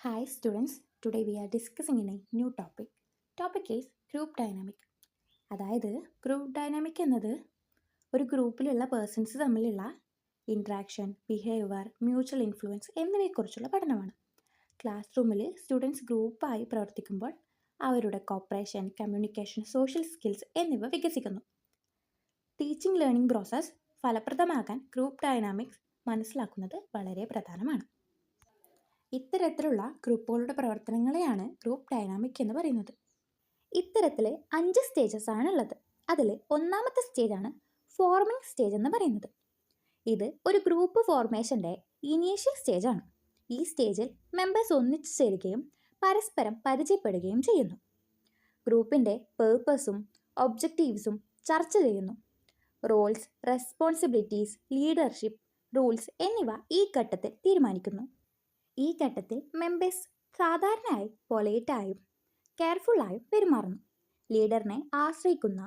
Hi students, today we are discussing in a new topic. Topic is group dynamic. അതായത് group dynamic എന്നത് ഒരു ഗ്രൂപ്പിലുള്ള persons തമ്മിലുള്ള interaction, behaviour, mutual influence എന്നിവയെക്കുറിച്ചുള്ള പഠനമാണ്. ക്ലാസ് റൂമിൽ സ്റ്റുഡൻസ് ഗ്രൂപ്പായി പ്രവർത്തിക്കുമ്പോൾ അവരുടെ കോപ്പറേഷൻ, കമ്മ്യൂണിക്കേഷൻ, സോഷ്യൽ സ്കിൽസ് എന്നിവ വികസിക്കുന്നു. ടീച്ചിങ് ലേണിംഗ് പ്രോസസ്സ് ഫലപ്രദമാകാൻ ഗ്രൂപ്പ് ഡൈനാമിക്സ് മനസ്സിലാക്കുന്നത് വളരെ പ്രധാനമാണ്. ഇത്തരത്തിലുള്ള ഗ്രൂപ്പുകളുടെ പ്രവർത്തനങ്ങളെയാണ് ഗ്രൂപ്പ് ഡൈനാമിക് എന്ന് പറയുന്നത്. ഇത്തരത്തിൽ 5 സ്റ്റേജസ് ആണുള്ളത്. അതിൽ ഒന്നാമത്തെ സ്റ്റേജാണ് ഫോർമിംഗ് സ്റ്റേജ് എന്ന് പറയുന്നത്. ഇത് ഒരു ഗ്രൂപ്പ് ഫോർമേഷൻ്റെ ഇനീഷ്യൽ സ്റ്റേജാണ്. ഈ സ്റ്റേജിൽ മെമ്പേഴ്സ് ഒന്നിച്ചു ചേരുകയും പരസ്പരം പരിചയപ്പെടുകയും ചെയ്യുന്നു. ഗ്രൂപ്പിൻ്റെ പേർപ്പസും ഒബ്ജക്റ്റീവ്സും ചർച്ച ചെയ്യുന്നു. റോൾസ്, റെസ്പോൺസിബിലിറ്റീസ്, ലീഡർഷിപ്പ്, റൂൾസ് എന്നിവ ഈ ഘട്ടത്തിൽ തീരുമാനിക്കുന്നു. ഈ ഘട്ടത്തിൽ മെമ്പേഴ്സ് സാധാരണയായി പൊലൈറ്റായും കെയർഫുള്ളായും പെരുമാറുന്നു. ലീഡറിനെ ആശ്രയിക്കുന്ന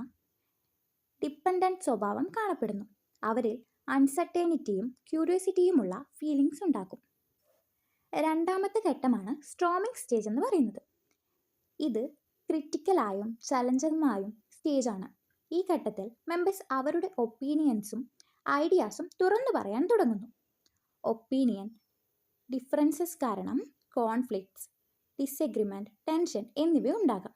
ഡിപ്പെൻഡൻറ്റ് സ്വഭാവം കാണപ്പെടുന്നു. അവരിൽ അൺസർട്ടേണിറ്റിയും ക്യൂരിയോസിറ്റിയുമുള്ള ഫീലിങ്സ് ഉണ്ടാക്കും. രണ്ടാമത്തെ ഘട്ടമാണ് സ്ട്രോമിംഗ് സ്റ്റേജ് എന്ന് പറയുന്നത്. ഇത് ക്രിട്ടിക്കലായും ചലഞ്ചറുമായും സ്റ്റേജാണ്. ഈ ഘട്ടത്തിൽ മെമ്പേഴ്സ് അവരുടെ ഒപ്പീനിയൻസും ഐഡിയാസും തുറന്നു പറയാൻ തുടങ്ങുന്നു. ഒപ്പീനിയൻ ഡിഫറൻസസ് കാരണം കോൺഫ്ലിക്ട്സ്, ഡിസഗ്രിമെൻറ്റ്, ടെൻഷൻ എന്നിവ ഉണ്ടാകാം.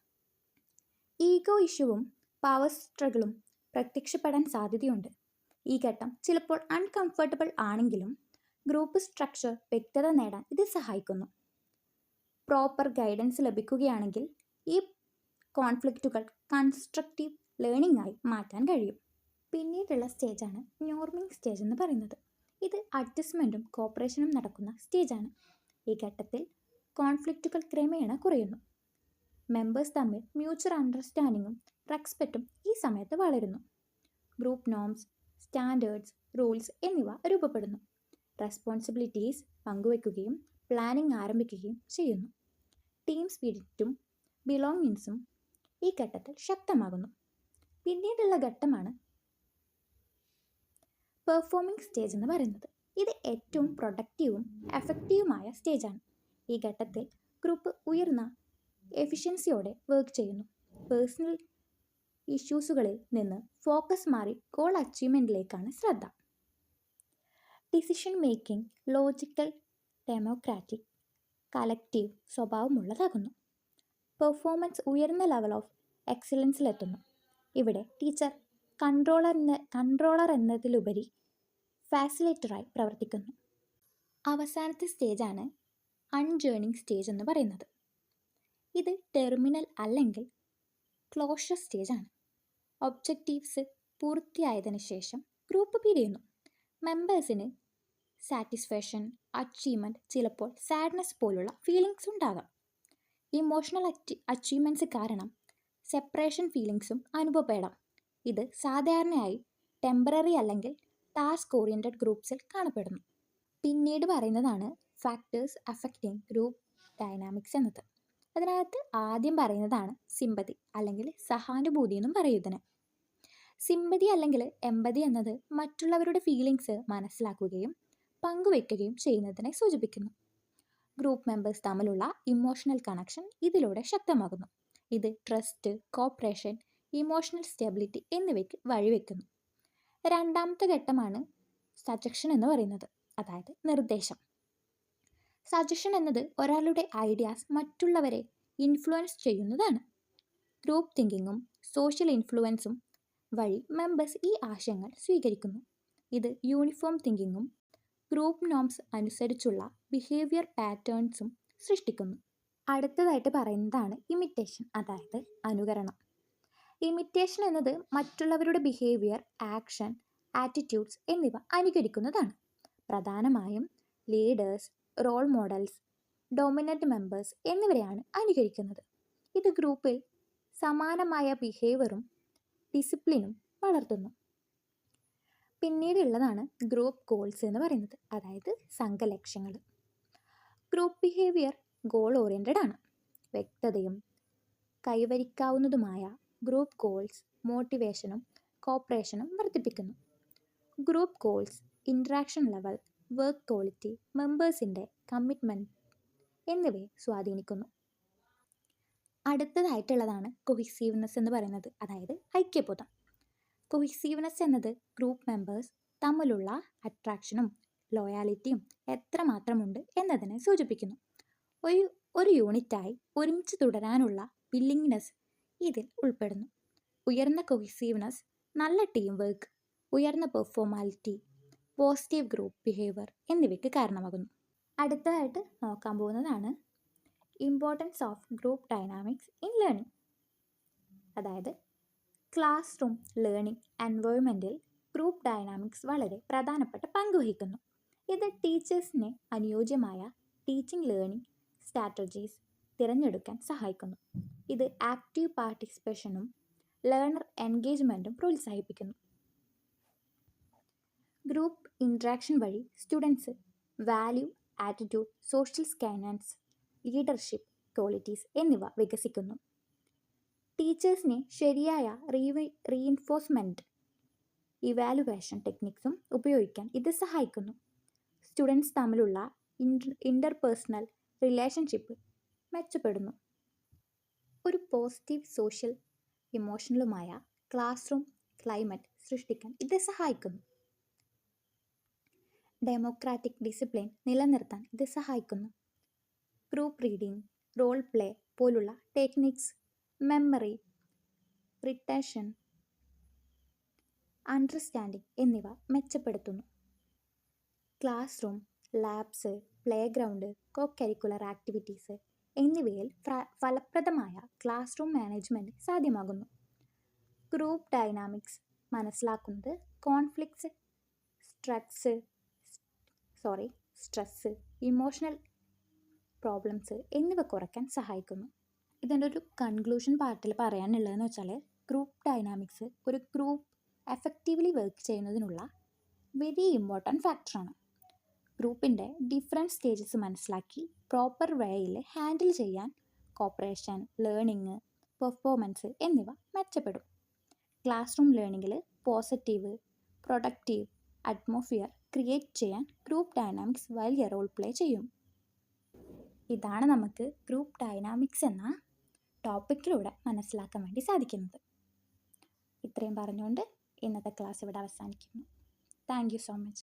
ഈഗോ ഇഷ്യൂവും പവർ സ്ട്രഗിളും പ്രത്യക്ഷപ്പെടാൻ സാധ്യതയുണ്ട്. ഈ ഘട്ടം ചിലപ്പോൾ അൺകംഫർട്ടബിൾ ആണെങ്കിലും ഗ്രൂപ്പ് സ്ട്രക്ചർ വ്യക്തത നേടാൻ ഇത് സഹായിക്കുന്നു. പ്രോപ്പർ ഗൈഡൻസ് ലഭിക്കുകയാണെങ്കിൽ ഈ കോൺഫ്ലിക്റ്റുകൾ കൺസ്ട്രക്റ്റീവ് ലേണിംഗ് ആയി മാറ്റാൻ കഴിയും. പിന്നീടുള്ള സ്റ്റേജാണ് നോർമിംഗ് സ്റ്റേജ് എന്ന് പറയുന്നത്. ഇത് അഡ്ജസ്റ്റ്മെൻറ്റും കോപ്പറേഷനും നടക്കുന്ന സ്റ്റേജാണ്. ഈ ഘട്ടത്തിൽ കോൺഫ്ലിക്റ്റുകൾ ക്രമേണ കുറയുന്നു. മെമ്പേഴ്സ് തമ്മിൽ മ്യൂച്വൽ അണ്ടർസ്റ്റാൻഡിങ്ങും റെസ്പെക്റ്റും ഈ സമയത്ത് വളരുന്നു. ഗ്രൂപ്പ് നോംസ്, സ്റ്റാൻഡേർഡ്സ്, റൂൾസ് എന്നിവ രൂപപ്പെടുന്നു. റെസ്പോൺസിബിലിറ്റീസ് പങ്കുവയ്ക്കുകയും പ്ലാനിംഗ് ആരംഭിക്കുകയും ചെയ്യുന്നു. ടീം സ്പിരിറ്റും ബിലോങ്ങിങ്സും ഈ ഘട്ടത്തിൽ ശക്തമാകുന്നു. പിന്നീടുള്ള ഘട്ടമാണ് പെർഫോമിംഗ് സ്റ്റേജ് എന്ന് പറയുന്നത്. ഇത് ഏറ്റവും പ്രൊഡക്റ്റീവും എഫക്റ്റീവുമായ സ്റ്റേജാണ്. ഈ ഘട്ടത്തിൽ ഗ്രൂപ്പ് ഉയർന്ന എഫിഷ്യൻസിയോടെ വർക്ക് ചെയ്യുന്നു. പേഴ്സണൽ ഇഷ്യൂസുകളിൽ നിന്ന് ഫോക്കസ് മാറി ഗോൾ അച്ചീവ്മെൻറ്റിലേക്കാണ് ശ്രദ്ധ. Decision making logical, democratic, collective സ്വഭാവമുള്ളതാകുന്നു. പെർഫോമൻസ് ഉയർന്ന ലെവൽ ഓഫ് എക്സലൻസിലെത്തുന്നു. ഇവിടെ ടീച്ചർ കൺട്രോളർ എന്നതിലുപരി ഫാസിലിറ്ററായി പ്രവർത്തിക്കുന്നു. അവസാനത്തെ സ്റ്റേജാണ് അൺജേണിംഗ് സ്റ്റേജ് എന്ന് പറയുന്നത്. ഇത് ടെർമിനൽ അല്ലെങ്കിൽ ക്ലോഷർ സ്റ്റേജാണ്. ഒബ്ജക്റ്റീവ്സ് പൂർത്തിയായതിനു ശേഷം ഗ്രൂപ്പ് പിരിയുന്നു. മെമ്പേഴ്സിന് സാറ്റിസ്ഫാക്ഷൻ, അച്ചീവ്മെൻറ്റ്, ചിലപ്പോൾ സാഡ്നെസ് പോലുള്ള ഫീലിങ്സ് ഉണ്ടാകാം. ഇമോഷണൽ അച്ചീവ്മെൻറ്റ്സ് കാരണം സെപ്പറേഷൻ ഫീലിങ്സും അനുഭവപ്പെടാം. ഇത് സാധാരണയായി ടെമ്പററി അല്ലെങ്കിൽ ടാസ്ക് ഓറിയൻറ്റഡ് ഗ്രൂപ്പ്സിൽ കാണപ്പെടുന്നു. പിന്നീട് പറയുന്നതാണ് ഫാക്ടേഴ്സ് അഫക്റ്റിംഗ് ഗ്രൂപ്പ് ഡൈനാമിക്സ് എന്നത്. അതിനകത്ത് ആദ്യം പറയുന്നതാണ് സിമ്പതി അല്ലെങ്കിൽ സഹാനുഭൂതി എന്നും പറയുന്നതിന്. സിമ്പതി അല്ലെങ്കിൽ എമ്പതി എന്നത് മറ്റുള്ളവരുടെ ഫീലിങ്സ് മനസ്സിലാക്കുകയും പങ്കുവയ്ക്കുകയും ചെയ്യുന്നതിനെ സൂചിപ്പിക്കുന്നു. ഗ്രൂപ്പ് മെമ്പേഴ്സ് തമ്മിലുള്ള ഇമോഷണൽ കണക്ഷൻ ഇതിലൂടെ ശക്തമാകുന്നു. ഇത് ട്രസ്റ്റ്, കോപ്പറേഷൻ, ഇമോഷണൽ സ്റ്റെബിലിറ്റി എന്നിവയ്ക്ക് വഴിവെക്കുന്നു. രണ്ടാമത്തെ ഘട്ടമാണ് സജഷൻ എന്ന് പറയുന്നത്, അതായത് നിർദ്ദേശം. സജഷൻ എന്നത് ഒരാളുടെ ഐഡിയാസ് മറ്റുള്ളവരെ ഇൻഫ്ലുവൻസ് ചെയ്യുന്നതാണ്. ഗ്രൂപ്പ് തിങ്കിങ്ങും സോഷ്യൽ ഇൻഫ്ലുവൻസും വഴി മെമ്പേഴ്സ് ഈ ആശയങ്ങൾ സ്വീകരിക്കുന്നു. ഇത് യൂണിഫോം തിങ്കിങ്ങും ഗ്രൂപ്പ് നോംസ് അനുസരിച്ചുള്ള ബിഹേവിയർ പാറ്റേൺസും സൃഷ്ടിക്കുന്നു. അടുത്തതായിട്ട് പറയുന്നതാണ് ഇമിറ്റേഷൻ, അതായത് അനുകരണം. ഇമിറ്റേഷൻ എന്നത് മറ്റുള്ളവരുടെ ബിഹേവിയർ, ആക്ഷൻ, ആറ്റിറ്റ്യൂഡ്സ് എന്നിവ അനുകരിക്കുന്നതാണ്. പ്രധാനമായും leaders, role models, dominant members എന്നിവരെയാണ് അനുകരിക്കുന്നത്. ഇത് ഗ്രൂപ്പിൽ സമാനമായ ബിഹേവിയറും ഡിസിപ്ലിനും വളർത്തുന്നു. പിന്നീടുള്ളതാണ് ഗ്രൂപ്പ് ഗോൾസ് എന്ന് പറയുന്നത്, അതായത് സംഘലക്ഷ്യങ്ങൾ. ഗ്രൂപ്പ് ബിഹേവിയർ ഗോൾ ഓറിയൻറ്റഡ് ആണ്. വ്യക്തതയും കൈവരിക്കാവുന്നതുമായ ഗ്രൂപ്പ് ഗോൾസ് മോട്ടിവേഷനും കോപ്പറേഷനും വർദ്ധിപ്പിക്കുന്നു. Group goals interaction level, work quality, മെമ്പേഴ്സിൻ്റെ കമ്മിറ്റ്മെൻറ്റ് എന്നിവയെ സ്വാധീനിക്കുന്നു. അടുത്തതായിട്ടുള്ളതാണ് കൊഹിസീവ്നെസ് എന്ന് പറയുന്നത്, അതായത് ഐക്യബോധം. കൊഹിസീവ്നെസ് എന്നത് ഗ്രൂപ്പ് മെമ്പേഴ്സ് തമ്മിലുള്ള അട്രാക്ഷനും ലോയാലിറ്റിയും എത്രമാത്രമുണ്ട് എന്നതിനെ സൂചിപ്പിക്കുന്നു. ഒരു യൂണിറ്റായി ഒരുമിച്ച് തുടരാനുള്ള വില്ലിങ്നെസ് ഇതിൽ ഉൾപ്പെടുന്നു. ഉയർന്ന കൊഹിസീവ്നെസ് നല്ല ടീം വർക്ക്, ഉയർന്ന പെർഫോമാലിറ്റി, പോസിറ്റീവ് ഗ്രൂപ്പ് ബിഹേവിയർ എന്നിവയ്ക്ക് കാരണമാകുന്നു. അടുത്തതായിട്ട് നോക്കാൻ പോകുന്നതാണ് importance of group dynamics in learning. അതായത് ക്ലാസ് റൂം ലേണിംഗ് എൻവയോൺമെൻറ്റിൽ ഗ്രൂപ്പ് ഡൈനാമിക്സ് വളരെ പ്രധാനപ്പെട്ട പങ്ക് വഹിക്കുന്നു. ഇത് ടീച്ചേഴ്സിനെ അനുയോജ്യമായ ടീച്ചിങ് ലേണിംഗ് സ്ട്രാറ്റജീസ് തിരഞ്ഞെടുക്കാൻ സഹായിക്കുന്നു. ഇത് ആക്റ്റീവ് പാർട്ടിസിപ്പേഷനും ലേണർ എൻഗേജ്മെൻറ്റും പ്രോത്സാഹിപ്പിക്കുന്നു. ഗ്രൂപ്പ് ഇൻട്രാക്ഷൻ വഴി students value, attitude, social skills, leadership qualities എന്നിവ വികസിക്കുന്നു. ടീച്ചേഴ്സിനെ ശരിയായ റീഇൻഫോഴ്സ്മെൻറ്റ് ഇവാലുവേഷൻ ടെക്നിക്സും ഉപയോഗിക്കാൻ ഇത് സഹായിക്കുന്നു. സ്റ്റുഡൻസ് തമ്മിലുള്ള ഇൻ്റർപേഴ്സണൽ റിലേഷൻഷിപ്പ് മെച്ചപ്പെടുന്നു. ഒരു പോസിറ്റീവ് സോഷ്യൽ ഇമോഷണലുമായ ക്ലാസ് റൂം ക്ലൈമറ്റ് സൃഷ്ടിക്കാൻ ഇത് സഹായിക്കുന്നു. ഡെമോക്രാറ്റിക് ഡിസിപ്ലിൻ നിലനിർത്താൻ ഇത് സഹായിക്കുന്നു. ഗ്രൂപ്പ് റീഡിംഗ്, റോൾ പ്ലേ പോലുള്ള ടെക്നിക്സ് മെമ്മറി, റിട്ടൻഷൻ, അണ്ടർസ്റ്റാൻഡിംഗ് എന്നിവ മെച്ചപ്പെടുത്തുന്നു. Classroom, labs, playground, co curricular activities എന്നിവയിൽ ഫലപ്രദമായ ക്ലാസ് റൂം മാനേജ്മെൻറ്റ് സാധ്യമാകുന്നു. ഗ്രൂപ്പ് ഡൈനാമിക്സ് മനസ്സിലാക്കുന്നത് കോൺഫ്ലിക്ട്സ്, സ്ട്രെസ്സ്, ഇമോഷണൽ പ്രോബ്ലംസ് എന്നിവ കുറയ്ക്കാൻ സഹായിക്കുന്നു. ഇതിൻ്റെ ഒരു കൺക്ലൂഷൻ പാർട്ടിൽ പറയാനുള്ളതെന്ന് വെച്ചാൽ, ഗ്രൂപ്പ് ഡൈനാമിക്സ് ഒരു ഗ്രൂപ്പ് എഫക്റ്റീവ്ലി വർക്ക് ചെയ്യുന്നതിനുള്ള വെരി ഇമ്പോർട്ടൻറ്റ് ഫാക്ടറാണ്. ഗ്രൂപ്പിൻ്റെ ഡിഫറെൻറ്റ് സ്റ്റേജസ് മനസ്സിലാക്കി പ്രോപ്പർ വേയിൽ ഹാൻഡിൽ ചെയ്യാൻ കോപ്പറേഷൻ, ലേണിംഗ്, പെർഫോമൻസ് എന്നിവ മെച്ചപ്പെടും. ക്ലാസ് റൂം ലേണിങ്ങിൽ പോസിറ്റീവ്, പ്രൊഡക്റ്റീവ് അറ്റ്മോസ്ഫിയർ ക്രിയേറ്റ് ചെയ്യാൻ ഗ്രൂപ്പ് ഡൈനാമിക്സ് വലിയ റോൾ പ്ലേ ചെയ്യും. ഇതാണ് നമുക്ക് ഗ്രൂപ്പ് ഡൈനാമിക്സ് എന്ന ടോപ്പിക്കിലൂടെ മനസ്സിലാക്കാൻ വേണ്ടി സാധിക്കുന്നത്. ഇത്രയും പറഞ്ഞുകൊണ്ട് ഇന്നത്തെ ക്ലാസ് ഇവിടെ അവസാനിക്കുന്നു. Thank you so much.